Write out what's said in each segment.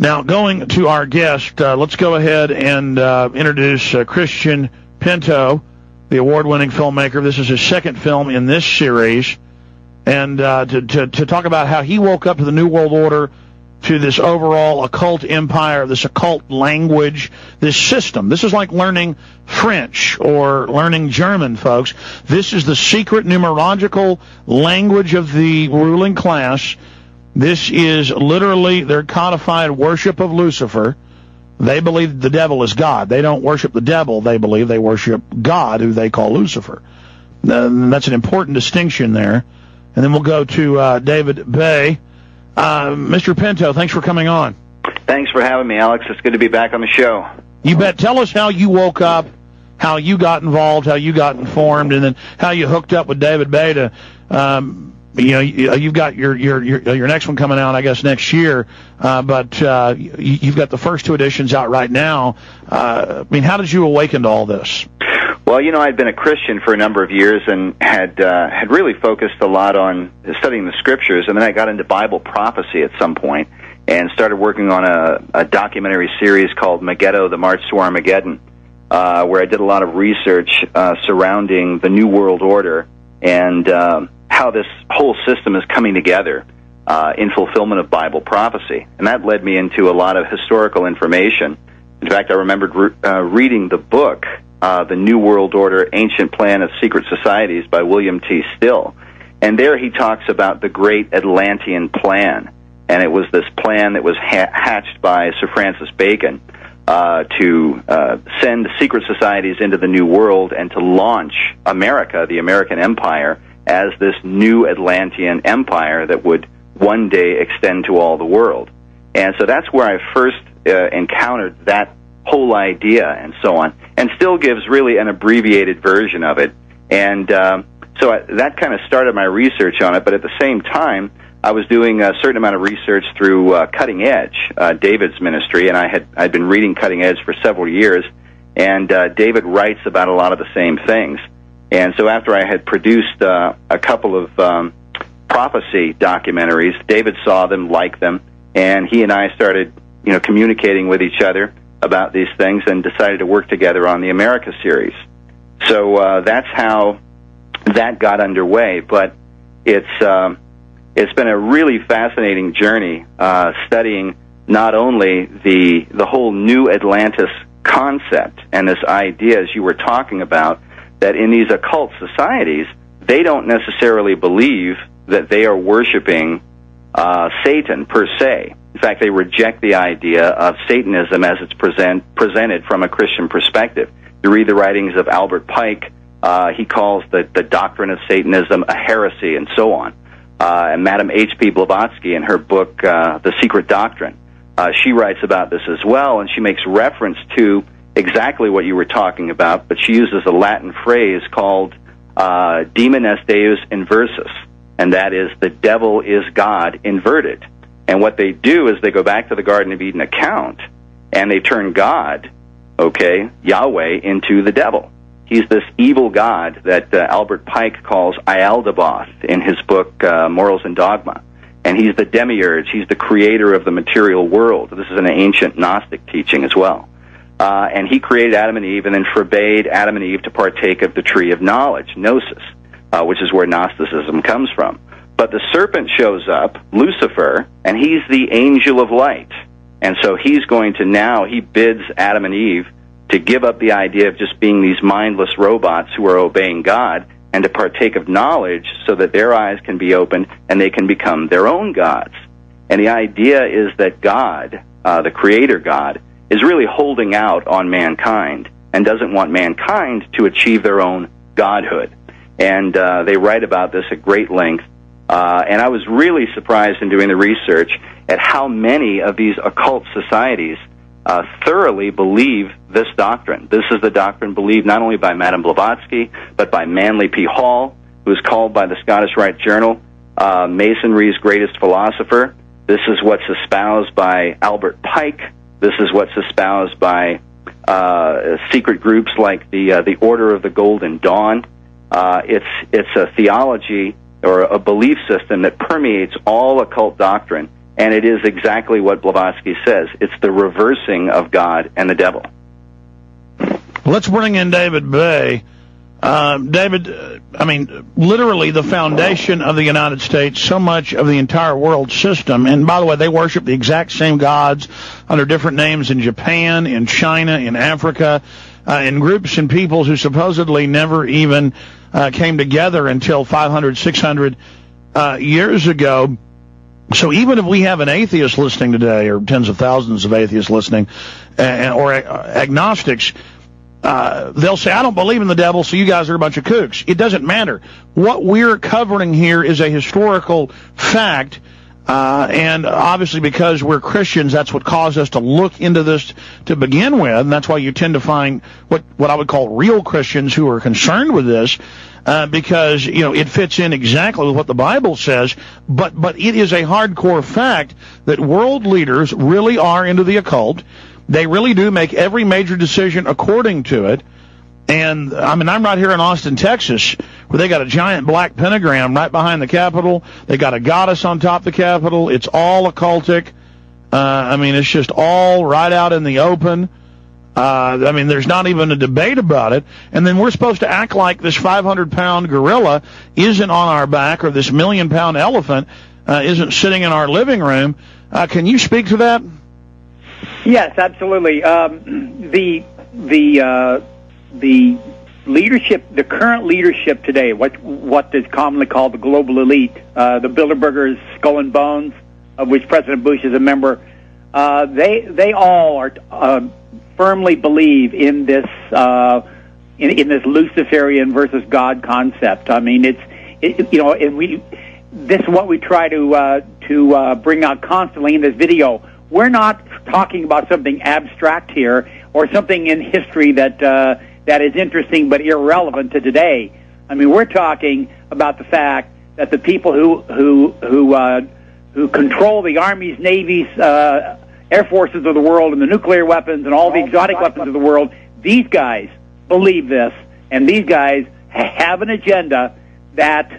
Now, going to our guest, let's go ahead and introduce Christian Pinto, the award-winning filmmaker. This is his second film in this series, and to talk about how he woke up to the New World Order, to this overall occult empire, this occult language, this system. This is like learning French or learning German, folks. This is the secret numerological language of the ruling class. This is literally their codified worship of Lucifer. They believe the devil is God. They don't worship the devil. They believe they worship God, who they call Lucifer. That's an important distinction there. And then we'll go to David Bay. Mr. Pinto, thanks for coming on. Thanks for having me, Alex. It's good to be back on the show. You bet. Tell us how you woke up, how you got involved, how you got informed, and then how you hooked up with David Bay to, you've got your next one coming out, I guess, next year, but you've got the first two editions out right now. How did you awaken to all this? Well, I'd been a Christian for a number of years and had really focused a lot on studying the Scriptures, and then I got into Bible prophecy at some point and started working on a documentary series called Megiddo, The March to Armageddon, where I did a lot of research surrounding the New World Order and how this whole system is coming together in fulfillment of Bible prophecy. And that led me into a lot of historical information. In fact, I remembered reading the book, The New World Order, Ancient Plan of Secret Societies by William T. Still. And there he talks about the Great Atlantean Plan. And it was this plan that was hatched by Sir Francis Bacon to send secret societies into the New World and to launch America, the American Empire, as this new Atlantean empire that would one day extend to all the world. And so that's where I first encountered that whole idea and so on, and still gives really an abbreviated version of it. And that kind of started my research on it, but at the same time, I was doing a certain amount of research through Cutting Edge, David's ministry, and I'd been reading Cutting Edge for several years, and David writes about a lot of the same things. And so after I had produced a couple of prophecy documentaries, David saw them, liked them, and he and I started, communicating with each other about these things and decided to work together on the America series. So that's how that got underway. But it's been a really fascinating journey studying not only the whole New Atlantis concept and this idea, as you were talking about, that in these occult societies, they don't necessarily believe that they are worshiping Satan per se. In fact, they reject the idea of Satanism as it's presented from a Christian perspective. You read the writings of Albert Pike, he calls the doctrine of Satanism a heresy and so on. And Madame H.P. Blavatsky, in her book, The Secret Doctrine, she writes about this as well, and she makes reference to exactly what you were talking about, but she uses a Latin phrase called demon est deus inversus, and that is the devil is God inverted. And what they do is they go back to the Garden of Eden account, and they turn God, Yahweh, into the devil. He's this evil God that Albert Pike calls Ialdabaoth in his book Morals and Dogma. And he's the demiurge. He's the creator of the material world. This is an ancient Gnostic teaching as well. And he created Adam and Eve and then forbade Adam and Eve to partake of the tree of knowledge, gnosis, which is where Gnosticism comes from. But the serpent shows up, Lucifer, and he's the angel of light. And so he bids Adam and Eve to give up the idea of just being these mindless robots who are obeying God and to partake of knowledge so that their eyes can be opened and they can become their own gods. And the idea is that God, the Creator God, is really holding out on mankind and doesn't want mankind to achieve their own godhood. And they write about this at great length. And I was really surprised in doing the research at how many of these occult societies thoroughly believe this doctrine. This is the doctrine believed not only by Madame Blavatsky, but by Manly P. Hall, who is called by the Scottish Rite Journal Masonry's greatest philosopher. This is what's espoused by Albert Pike. This is what's espoused by secret groups like the Order of the Golden Dawn. It's a theology or a belief system that permeates all occult doctrine And it is exactly what Blavatsky says. It's the reversing of God and the devil. Let's bring in David Bay. David, literally the foundation of the United States, so much of the entire world system, and by the way, they worship the exact same gods under different names in Japan, in China, in Africa, in groups and peoples who supposedly never even came together until 500, 600 years ago. So even if we have an atheist listening today, or tens of thousands of atheists listening, or agnostics, they'll say, I don't believe in the devil, so you guys are a bunch of kooks. It doesn't matter. What we're covering here is a historical fact, and obviously because we're Christians, that's what caused us to look into this to begin with, and that's why you tend to find what I would call real Christians who are concerned with this, because, it fits in exactly with what the Bible says, but it is a hardcore fact that world leaders really are into the occult. They really do make every major decision according to it. And, I'm right here in Austin, Texas, where they got a giant black pentagram right behind the Capitol. They got a goddess on top of the Capitol. It's all occultic. It's just all right out in the open. There's not even a debate about it. And then we're supposed to act like this 500-pound gorilla isn't on our back, or this 1,000,000-pound elephant isn't sitting in our living room. Can you speak to that? Yes, absolutely. The leadership, the current leadership today, what is commonly called the global elite, the Bilderbergers, Skull and Bones, of which President Bush is a member, they all are firmly believe in this in this Luciferian versus God concept. This is what we try to bring out constantly in this video. We're not talking about something abstract here, or something in history that is interesting but irrelevant to today. We're talking about the fact that the people who control the armies, navies, air forces of the world, and the nuclear weapons and all the exotic weapons of the world, these guys believe this, and these guys have an agenda that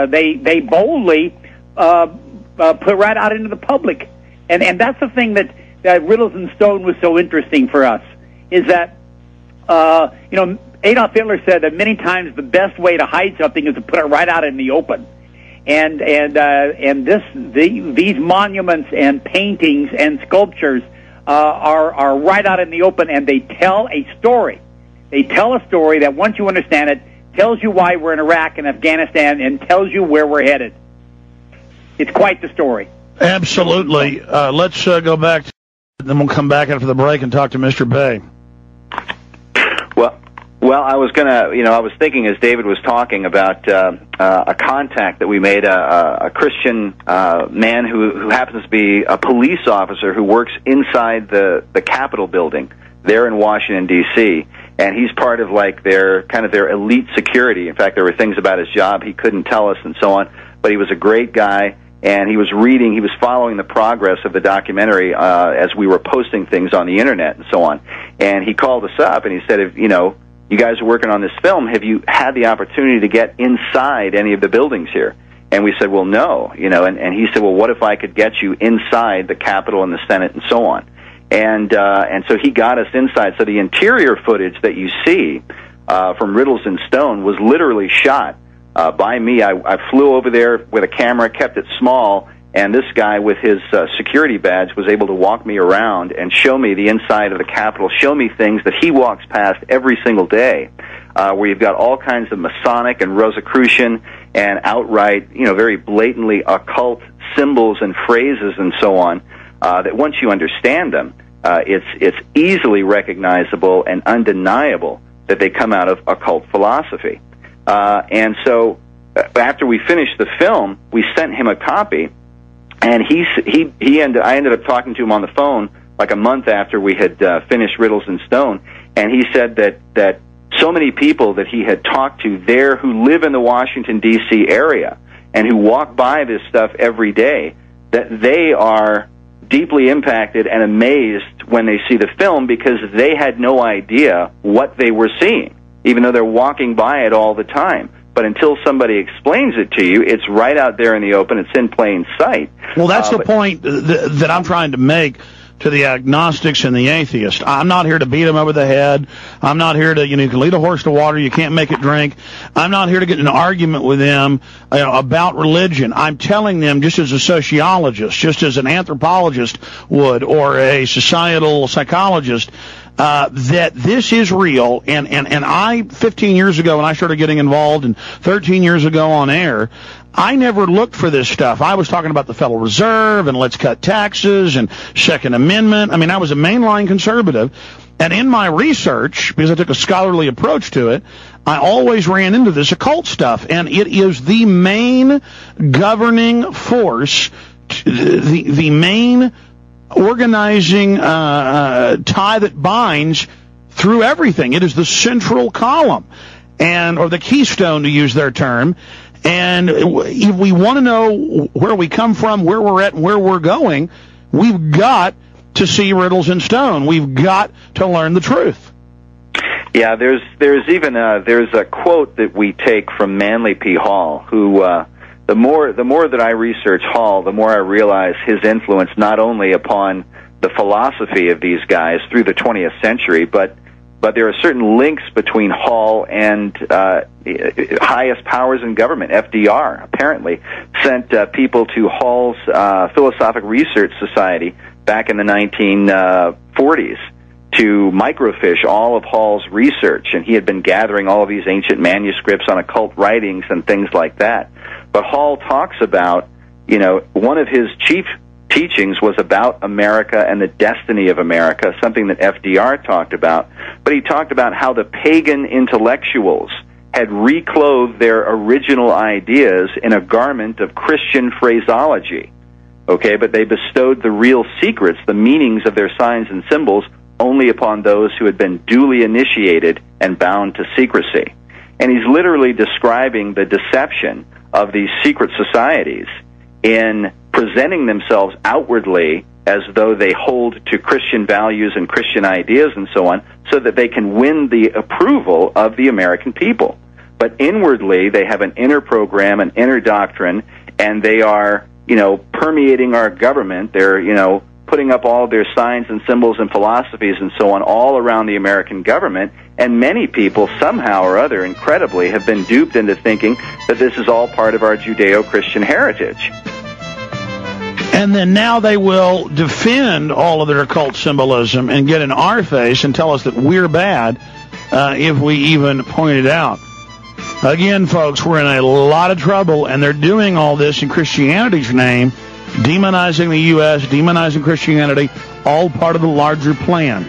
they boldly put right out into the public. And that's the thing that Riddles and Stone was so interesting for us, is that, Adolf Hitler said that many times the best way to hide something is to put it right out in the open. And these monuments and paintings and sculptures are right out in the open, and they tell a story. They tell a story that, once you understand it, tells you why we're in Iraq and Afghanistan, and tells you where we're headed. It's quite the story. Absolutely. Let's go back, and then we'll come back after the break and talk to Mr. Bay. Well, I was I was thinking as David was talking about a contact that we made, a Christian man who happens to be a police officer who works inside the Capitol building there in Washington, D.C., and he's part of their elite security. In fact, there were things about his job he couldn't tell us and so on, but he was a great guy. And he was following the progress of the documentary as we were posting things on the internet and so on. And he called us up and he said, if you guys are working on this film, have you had the opportunity to get inside any of the buildings here? And we said, well, no, and he said, well, what if I could get you inside the Capitol and the Senate and so on? And so he got us inside. So the interior footage that you see from Riddles and Stone was literally shot by me. I flew over there with a camera, kept it small, and this guy with his security badge was able to walk me around and show me the inside of the Capitol, show me things that he walks past every single day, where you've got all kinds of Masonic and Rosicrucian and outright, very blatantly occult symbols and phrases and so on, that once you understand them, it's easily recognizable and undeniable that they come out of occult philosophy. And so after we finished the film, we sent him a copy, and I ended up talking to him on the phone like a month after we had finished Riddles and Stone, and he said that so many people that he had talked to there who live in the Washington, D.C. area and who walk by this stuff every day, that they are deeply impacted and amazed when they see the film, because they had no idea what they were seeing, even though they're walking by it all the time. But until somebody explains it to you, it's right out there in the open. It's in plain sight. Well, that's the point that I'm trying to make to the agnostics and the atheists. I'm not here to beat them over the head. I'm not here to, you can lead a horse to water, you can't make it drink. I'm not here to get in an argument with them about religion. I'm telling them, just as a sociologist, just as an anthropologist would, or a societal psychologist, that this is real, and I, 15 years ago when I started getting involved, and 13 years ago on air, I never looked for this stuff. I was talking about the Federal Reserve, and let's cut taxes, and Second Amendment. I mean, I was a mainline conservative, and in my research, because I took a scholarly approach to it, I always ran into this occult stuff, and it is the main governing force, the main organizing tie that binds through everything. It is the central column, or the keystone, to use their term. And if we want to know where we come from, where we're at, and where we're going, we've got to see riddles in stone. We've got to learn the truth. Yeah, there's even there's a quote that we take from Manly P. Hall, who the more that I research Hall, the more I realize his influence not only upon the philosophy of these guys through the 20th century, but there are certain links between Hall and highest powers in government. FDR apparently sent people to Hall's Philosophic Research Society back in the 1940s to microfiche all of Hall's research, and he had been gathering all of these ancient manuscripts on occult writings and things like that. But Hall talks about, one of his chief teachings was about America and the destiny of America, something that FDR talked about. But he talked about how the pagan intellectuals had reclothed their original ideas in a garment of Christian phraseology. Okay, but they bestowed the real secrets, the meanings of their signs and symbols, only upon those who had been duly initiated and bound to secrecy. And he's literally describing the deception of these secret societies in presenting themselves outwardly as though they hold to Christian values and Christian ideas and so on, so that they can win the approval of the American people. But inwardly, they have an inner program, an inner doctrine, and they are, permeating our government. They're, putting up all their signs and symbols and philosophies and so on all around the American government, and many people somehow or other, incredibly, have been duped into thinking that this is all part of our Judeo-Christian heritage. And then now they will defend all of their occult symbolism and get in our face and tell us that we're bad if we even point it out. Again, folks, we're in a lot of trouble, and they're doing all this in Christianity's name, demonizing the U.S., demonizing Christianity, all part of the larger plan.